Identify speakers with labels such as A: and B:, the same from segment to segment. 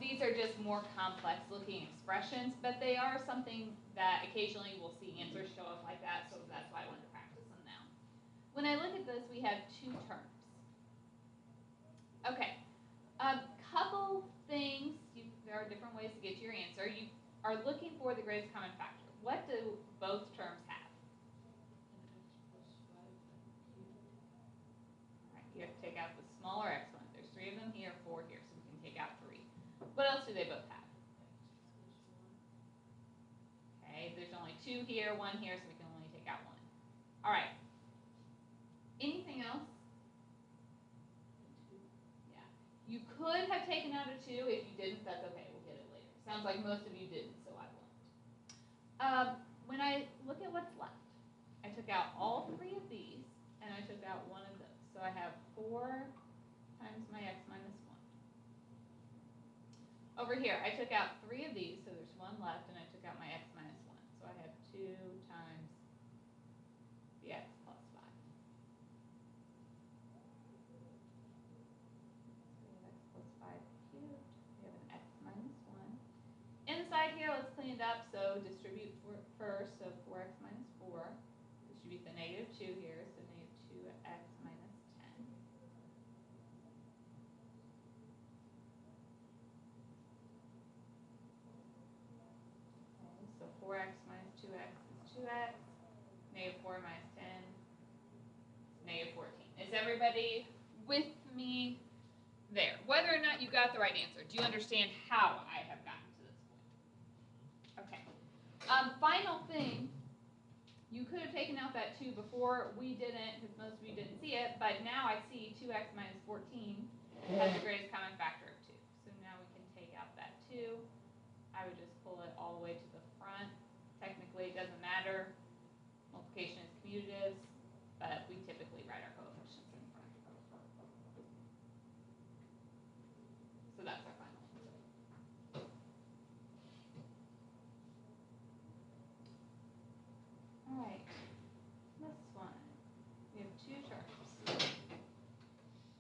A: These are just more complex looking expressions, but they are something that occasionally we'll see answers show up like that, so that's why I wanted to practice them now. When I look at this, we have two terms. Okay, a couple things, there are different ways to get to your answer. You are looking for the greatest common factor. What do both terms have? All right, you have to take out the smaller exponent. There's 3 of them here, 4 here, so we can take out 3. What else do they both have? Okay, there's only 2 here, 1 here, so we can only take out 1. All right. Anything else? Yeah. You could have taken out a 2. If you didn't, that's okay. We'll get it later. Sounds like most of you didn't, so I won't. When I look at what's left, I took out all 3 of these, and I took out 1 of those. So I have 4 times my x minus 1. Over here, I took out 3 of these, so there's 1 left, and I took out my x minus 1. So I have 2 times the x plus 5. So we have x plus 5 cubed. We have an x minus 1. Inside here, let's clean it up. So distribute first, so 4x minus 4. Distribute the negative 2 here, so negative 2x minus 10. Okay, so 4x minus 2x is 2x. Negative 4 minus 10 is negative 14. Is everybody with me there? Whether or not you got the right answer, do you understand how I have gotten to this point? Okay. Final thing, you could have taken out that 2 before. We didn't, because most of you didn't see it, but now I see 2x minus 14 has the greatest common factor of 2. So now we can take out that 2. I would just pull it all the way to the front. Technically, it doesn't matter. Multiplication is commutatives, but we typically write our coefficients in front. So that's our final answer. All right, this one, we have 2 terms.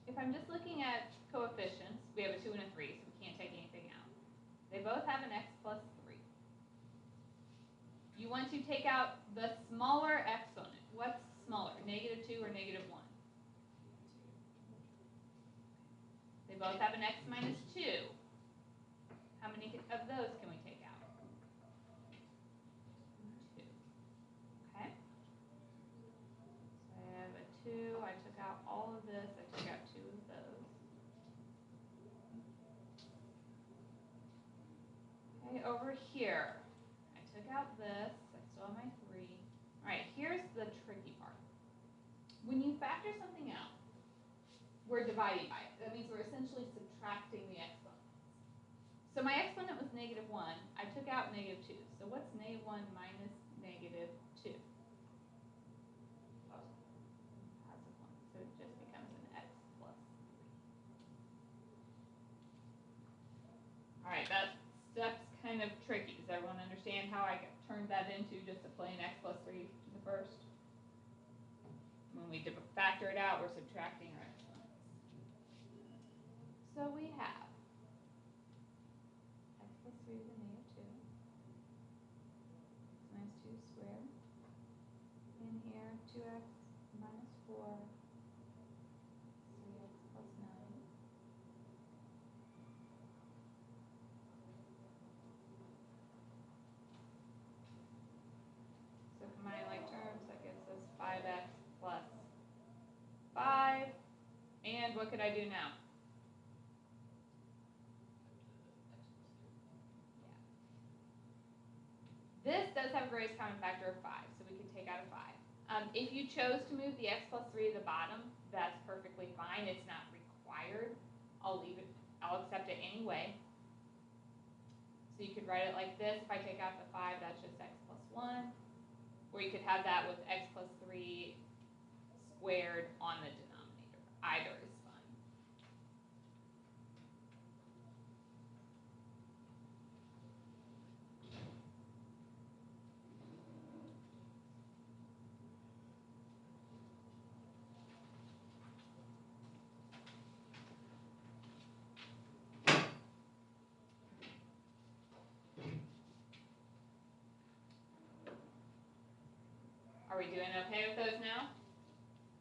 A: If I'm just looking at coefficients, we have a 2 and a 3, so we can't take anything out. They both have an x plus 3. You want to take out the smaller exponent. What's smaller, negative 2 or negative 1? They both have an x minus 2. How many of those can we take out? 2. Okay. So I have a 2. I took out all of this. I took out 2 of those. Okay, over here, I took out this. I still have my 3. All right, here's the tricky part. When you factor something out, we're dividing by it. That means we're essentially subtracting the exponents. So my exponent was negative 1. I took out negative 2. So what's negative 1 minus negative 2? Oh, positive 1. So it just becomes an x plus 3. All right, that step's kind of tricky. Does everyone understand how I turned that into just a plain x plus 3 in the first? When we factor it out, we're subtracting our exponents. So we have x plus 3 to the negative 2, x minus 2 squared. In here, 2x minus 4, 3x plus 9. So combining like terms, that gives us 5x plus 5. And what could I do now? This does have a greatest common factor of 5, so we could take out a 5. If you chose to move the x plus 3 to the bottom, that's perfectly fine. It's not required. I'll leave it. I'll accept it anyway. So you could write it like this. If I take out the 5, that's just x plus 1. Or you could have that with x plus 3 squared on the denominator. Either is fine. we doing okay with those now?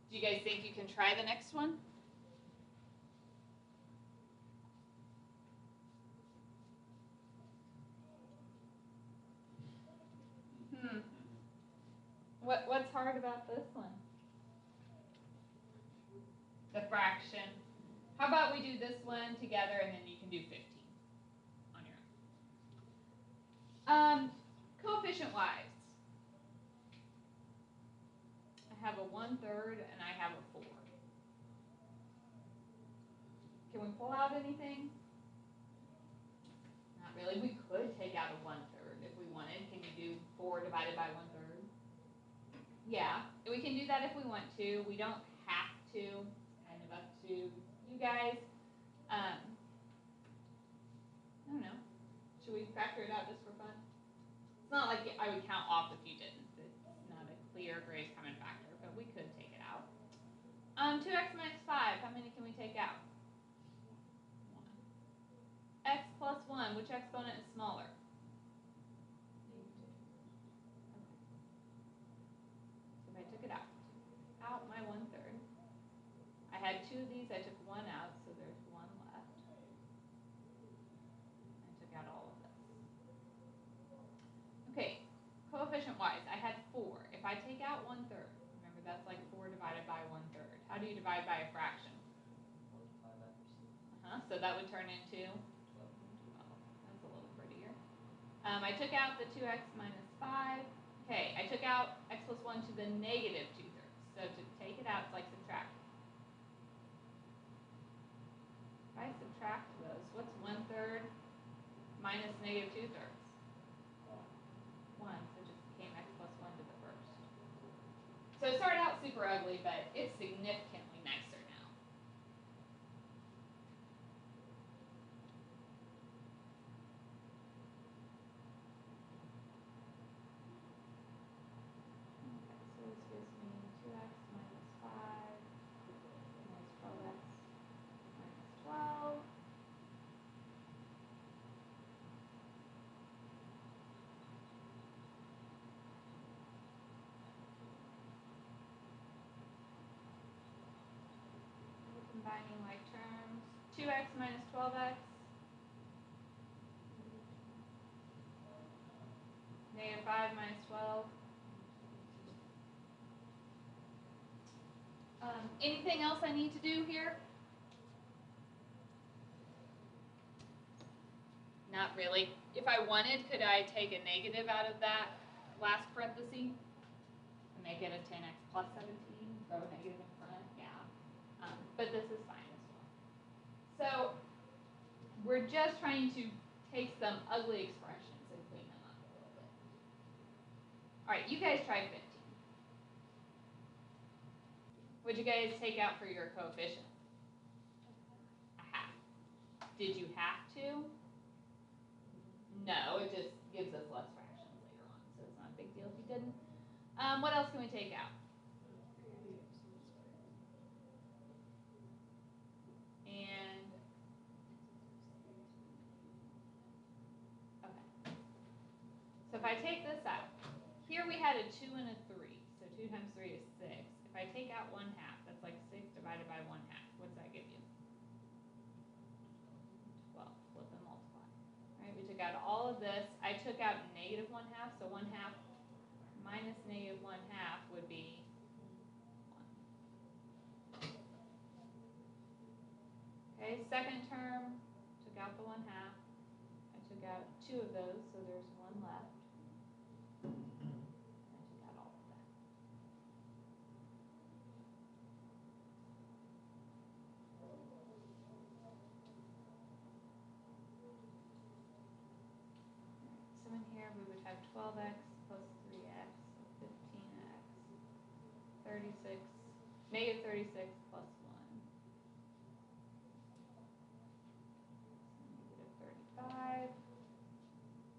A: Do you guys think you can try the next one? What's hard about this one? The fraction. How about we do this one together and then you can do 15 on your own. Coefficient wise, I have a 1/3 and I have a 4. Can we pull out anything? Not really. We could take out a 1/3 if we wanted. Can you do 4 divided by 1/3? Yeah, we can do that if we want to. We don't have to. It's kind of up to you guys. I don't know. Should we factor it out just for fun? It's not like I would count off if you didn't. It's not a clear great common factor, but we could take it out. 2x minus 5, how many can we take out? 1. X plus 1, which exponent is smaller? So if I took it out my 1/3. I had 2 of these, I took 1 out, so there's 1 left. I took out all of this. Okay, coefficient wise, I had 4. If I take out 1/3, remember that's like 4 divided by 1/3. How do you divide by a fraction? So that would turn into 12. That's a little prettier. I took out the 2x minus 5. Okay, I took out x plus 1 to the negative 2/3. So to take it out, it's like subtract. If I subtract those, what's 1/3 minus negative 2/3? 1, so it just became x plus 1 to the first. So it started out super ugly, but it's significantly nicer now. Okay, so this gives me 2x minus 5 minus 12x minus 12. Combining like terms. 2x minus 12x. Negative 5 minus 12. Anything else I need to do here? Not really. If I wanted, could I take a negative out of that last parenthesis and make it a 10x plus 17? Throw a negative in front? Yeah. But this is fine as well. So we're just trying to take some ugly expressions and clean them up a little bit. All right, you guys try 15. What'd you guys take out for your coefficient? A half. Did you have to? No, it just gives us less fractions later on, so it's not a big deal if you didn't. What else can we take out? And, okay. So if I take this out, here we had a 2 and a 3, so 2 times 3 is 6. If I take out 1/2, that's like 6 divided by 1/2. What does that give you? 12. Flip and multiply. All right, we took out all of this. I took out negative 1/2, so 1/2 minus negative 1/2 would be 1. Okay, second term, took out the 1/2. I took out 2 of those, so there's 1 left. I took out all of that. So in here we would have 12x plus 3x, so 15x, 36, negative 36 plus 1. Negative 35.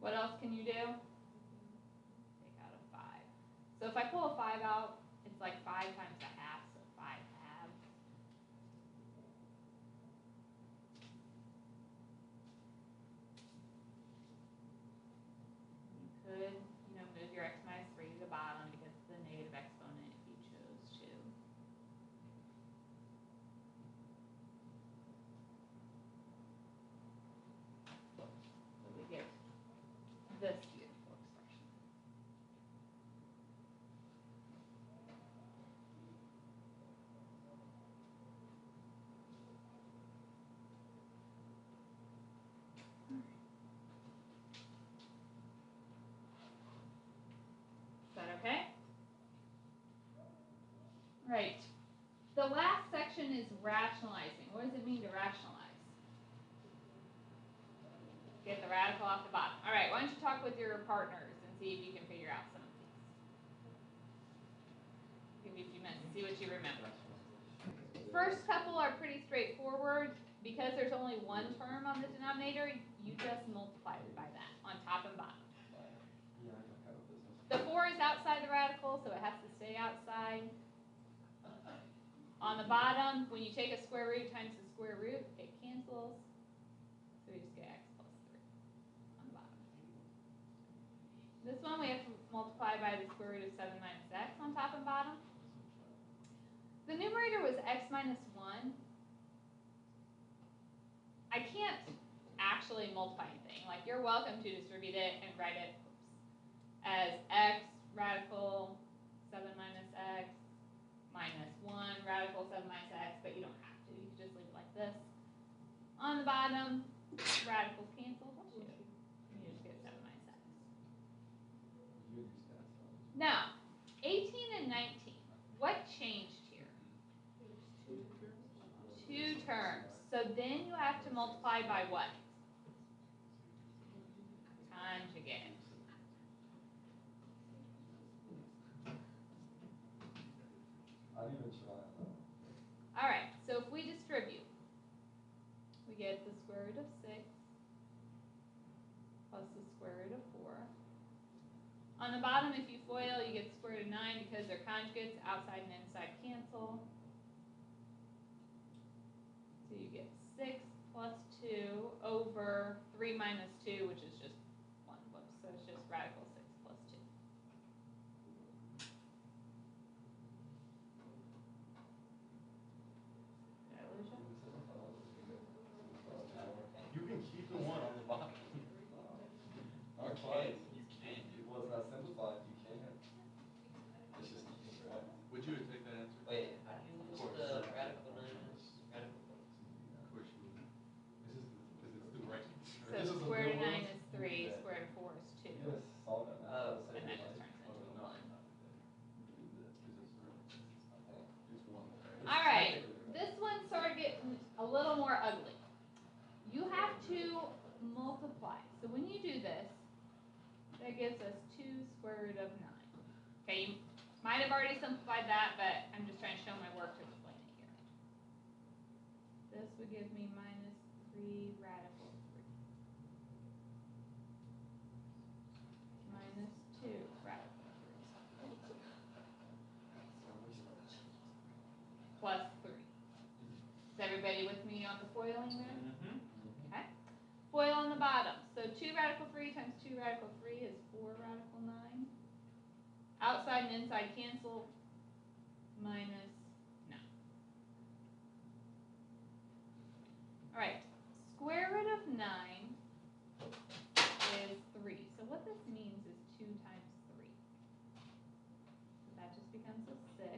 A: What else can you do? Take out a 5. So if I pull a 5 out, it's like 5 times a half, so 5 halves. You could, move your x minus 3 to the bottom because the negative exponent this beautiful expression. Is that okay? Right. The last section is rationalizing. What does it mean to rationalize? Get the radical off the bottom. All right, why don't you talk with your partners and see if you can figure out some of these. Give me a few minutes to see what you remember. First couple are pretty straightforward. Because there's only one term on the denominator, you just multiply it by that on top and bottom. The 4 is outside the radical, so it has to stay outside. On the bottom, when you take a square root times the square root, it cancels. So we just get x plus 3 on the bottom. This one we have to multiply by the square root of 7 minus x on top and bottom. The numerator was x minus 1. I can't actually multiply anything. Like, you're welcome to distribute it and write it as x radical 7 minus x minus 1 radical 7 minus x, but you don't have to. You can just leave it like this. On the bottom, radicals cancel. You just get 7 minus x. Now, 18 and 19. What changed here? 2 terms. So then you have to multiply by what? Conjugate.
B: I didn't even try that.
A: All right, so if we distribute, we get the square root of 6 plus the square root of 4. On the bottom, if you FOIL, you get the square root of 9 because they're conjugates, outside and inside cancel. So you get 6 plus 2 over 3 minus 2, which is just 1. Whoops, so it's just radical 6 plus 2. Did I lose you?
B: You can keep the 1 on the bottom. Not quite. You can't. It was not simplified. You can. It's just right.
C: Would you take that answer?
D: Wait, how do you lose the radical 9 minus radical 4?
C: Of course you would. This is because it's the right answer.
A: So
B: This is
A: square root of 9
B: the
A: is 3, square root of 4 is 2.
B: Yes, solve it.
D: Oh,
A: And that just turns into a 1.
C: It's 1.
A: All right, this one's sort of getting a little more ugly. You have to multiply. So when you do this, that gives us 2 square root of 9. Okay, you might have already simplified that, but I'm just trying to show my work to explain it here. This would give me minus 3 radical 3. Minus 2 radical 3. Plus 3. Is everybody with me on the FOILing there? Okay. FOIL on the bottom. So 2 radical 3 times 2 radical 3 is 4 radical 9. Outside and inside cancel. Minus 9. All right. Square root of 9 is 3. So what this means is 2 times 3. So that just becomes a 6.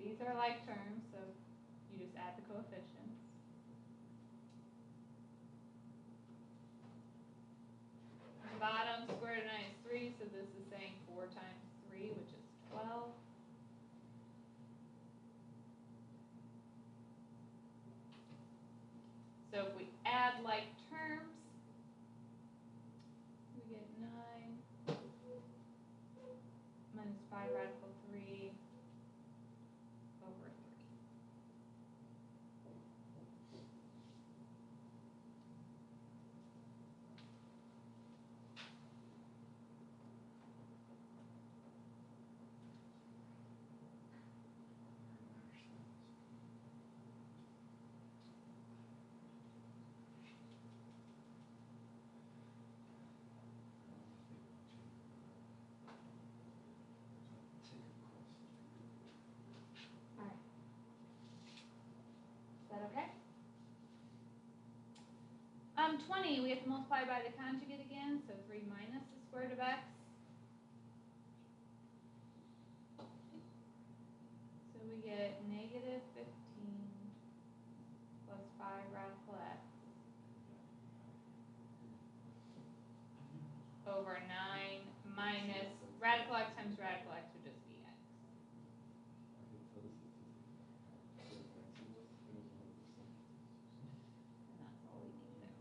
A: These are like terms, so you just add the coefficients. On the bottom, square root of 9 is 3, so this is saying 4 times 3, which is 12. So if we add like terms, we get 9 minus 5 radical 3 over 3. 120, we have to multiply by the conjugate again, so 3 minus the square root of x. So we get negative 15 plus 5 radical x over 9 minus radical x times radical x would just be x. And that's all we need there.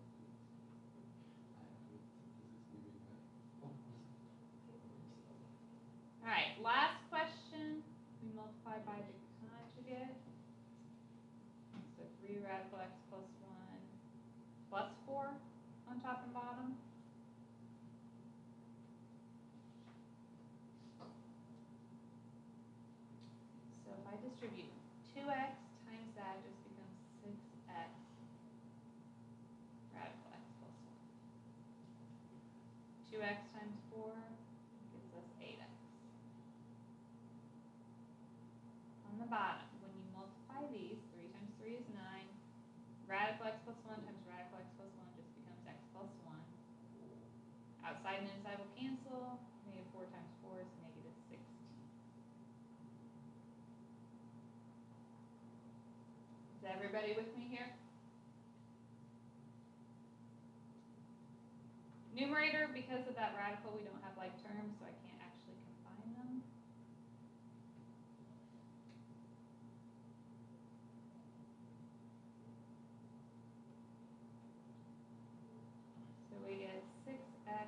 A: Alright, last question. We multiply by the conjugate. So 3 radical x plus 1 plus 4 on top and bottom. So if I distribute 2x times that just becomes 6x radical x plus 1. 2x times 4 gives us 8x. On the bottom, when you multiply these, 3 times 3 is 9. Radical x plus 1 times radical x plus 1 just becomes x plus 1. Outside and inside will cancel. Negative 4 times 4 is negative 16. Is everybody with me here? Numerator, because of that radical, we don't have like terms, so I can't actually combine them. So we get 6x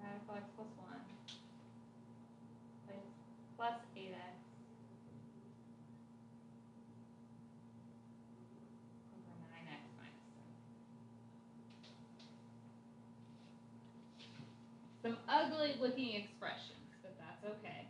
A: radical x plus 1 plus 8x over 9x minus 7. Some ugly looking expressions, but that's okay.